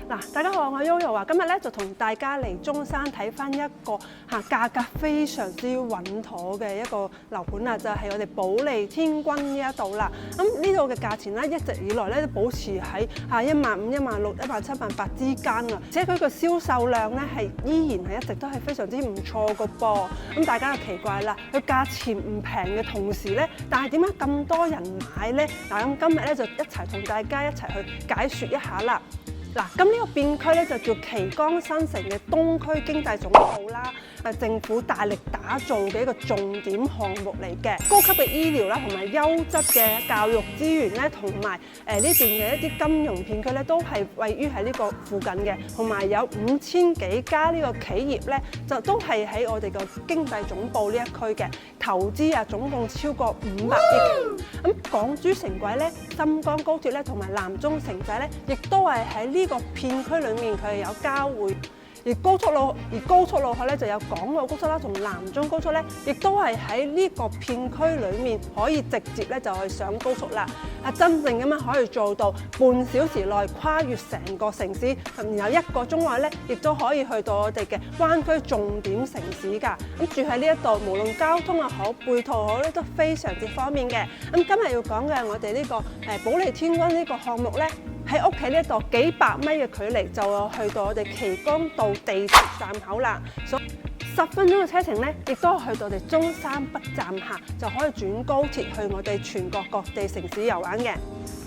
嗱，大家好，我係 Yoyo 啊，今日咧就同大家嚟中山睇翻一個價格非常之穩妥嘅一個樓盤啊，就係我哋保利天君呢一度啦。咁呢度嘅價錢咧一直以來咧都保持喺15,000、16,000、17,000、18,000之間啊，而且佢個銷售量咧係依然係一直都係非常之唔錯個噃。咁大家就奇怪啦，佢價錢唔平嘅同時咧，但係點解咁多人買咧？嗱，咁今日咧就一齊同大家一齊去解説一下啦。嗱，咁呢個片區咧就叫旗江新城嘅東區經濟總部啦，係政府大力打造嘅一個重點項目嚟嘅。高級嘅醫療啦，同埋優質嘅教育資源咧，同埋呢邊嘅一啲金融片區咧，都係位於喺呢個附近嘅，同埋有5000幾家呢個企業咧，就都係喺我哋個經濟總部呢一區嘅，投資啊總共超過500億。咁港珠城軌咧、深江高鐵咧，同埋南中城仔咧，亦都係喺呢個片區裡面，佢係有交匯。而高速路口咧就有港澳高速啦，同南中高速咧，亦都係喺呢個片區裡面可以直接咧就去上高速啦。真正咁樣可以做到半小時內跨越成個城市，然後1個鐘內咧，亦都可以去到我哋嘅灣區重點城市㗎。咁住喺呢一度，無論交通啊好、配套好咧，都非常之方便嘅。咁今日要講嘅我哋呢個保利天君呢個項目咧，喺屋企呢度幾百米嘅距離就有去到我哋旗江道地鐵站口啦，所以10分鐘嘅車程咧，亦都去到我哋中山北站下，就可以轉高鐵去我哋全國各地城市遊玩嘅。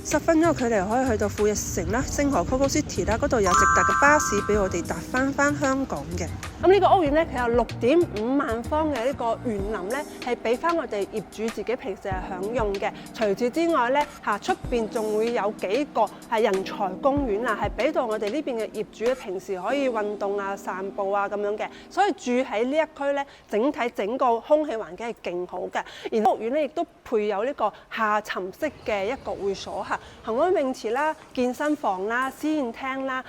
10分鐘嘅距離可以去到富逸城啦、星河 Coco City 啦，嗰度有直達嘅巴士俾我哋搭翻香港嘅。咁呢個屋苑咧，佢有6.5萬方嘅呢個園林咧，係俾翻我哋業主自己平時係享用嘅。除此之外咧，出邊仲會有幾個係人才公園啊，係俾到我哋呢邊嘅業主咧，平時可以運動啊、散步啊咁樣嘅。所以住喺呢一區咧，整個空氣環境係勁好嘅。而屋苑咧亦都配有呢個下沉式嘅一個會所恒安泳池啦、健身房啦、私宴廳啦、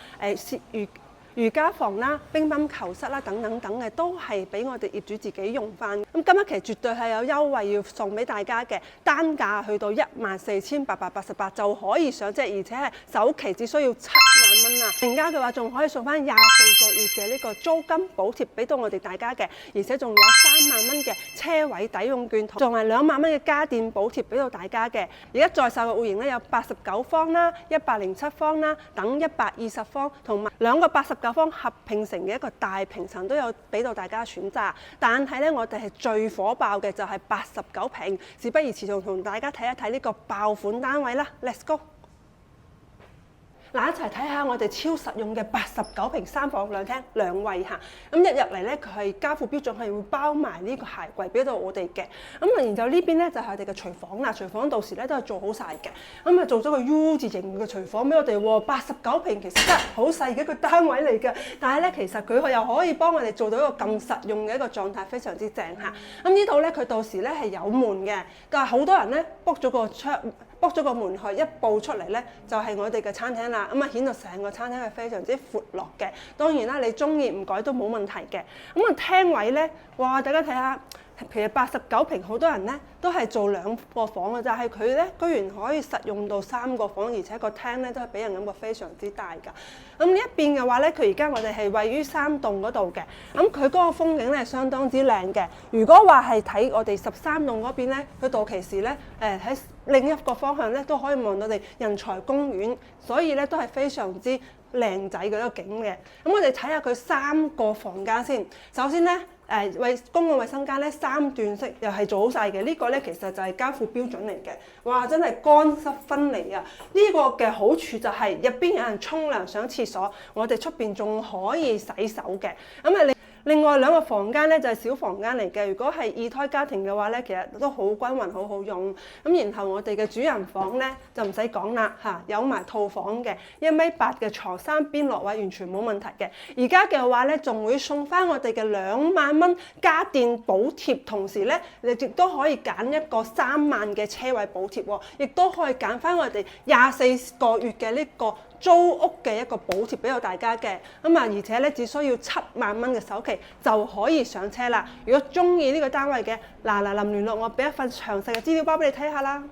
瑜伽房啦、乒乓球室啦等嘅，都係俾我哋業主自己用翻。咁今日其實絕對係有優惠要送俾大家嘅，單價去到14,888就可以上車，而且係首期只需要7萬蚊啊！成家嘅話仲可以送翻24個月嘅呢個租金補貼俾到我哋大家嘅，而且仲有3萬蚊嘅車位抵用券，仲係2萬蚊嘅家電補貼俾到大家嘅。而家在售嘅戶型咧有89方啦、107方啦等120方，同埋2個89方合併成嘅一個大平層都有俾到大家選擇。但係咧，我哋係最火爆嘅就係89平。事不宜遲，同大家睇一睇呢個爆款單位啦 ，Let's go！嗱，一齊睇下我哋超實用嘅89平3房2廳2衛嚇。咁一入嚟咧，佢係家父標準係會包埋呢個鞋櫃俾到我哋嘅。咁然後呢邊咧就係我哋嘅廚房啦，廚房到時咧都係做好晒嘅。咁啊做咗個 U 字形嘅廚房俾我哋喎，89平其實真係好細嘅一個單位嚟嘅。但係咧其實佢又可以幫我哋做到一個咁實用嘅一個狀態，非常之正嚇。咁呢度咧佢到時咧係有門嘅，但係好多人咧 book 咗個門去一步出嚟咧，就係我哋嘅餐廳啦。咁啊顯到成個餐廳係非常之闊落嘅。當然啦，你中意唔改都冇問題嘅。咁啊廳位咧，哇！大家睇下，其實89平好多人咧都係做2個房嘅，但係佢咧居然可以實用到3個房，而且個廳咧都係俾人感覺非常之大㗎。咁呢一邊嘅話咧，佢而家我哋係位於3棟嗰度嘅，咁佢嗰個風景咧係相當之靚嘅。如果話係睇我哋13棟嗰邊咧，佢到期時咧喺另一個方向咧都可以望到我哋人才公園，所以咧都係非常之靚仔嘅一個景嘅。咁我哋睇下佢3個房間先。首先咧，公共衞生間咧3段式又係做好晒嘅。呢個咧其實就係家父標準嚟嘅。哇！真係乾濕分離啊！呢個嘅好處就係入邊有人沖涼上廁所，我哋出邊仲可以洗手嘅。咁啊另外2個房間咧就係小房間嚟嘅。如果係2胎家庭嘅話咧，其實都好均勻，好好用。咁然後我哋嘅主人房咧就唔使講啦嚇，有埋套房嘅1.8米嘅床，3邊落位完全冇問題嘅。而家嘅話咧仲會送翻我哋嘅2萬蚊家電補貼，同時咧你亦都可以揀一個3萬嘅車位補貼喎，亦都可以揀翻我哋24個月嘅呢個租屋嘅一個補貼俾到大家嘅。而且咧只需要7萬蚊嘅首期就可以上車啦。如果中意呢個單位嘅，臨聯絡我，俾一份詳細嘅資料包俾你睇下啦。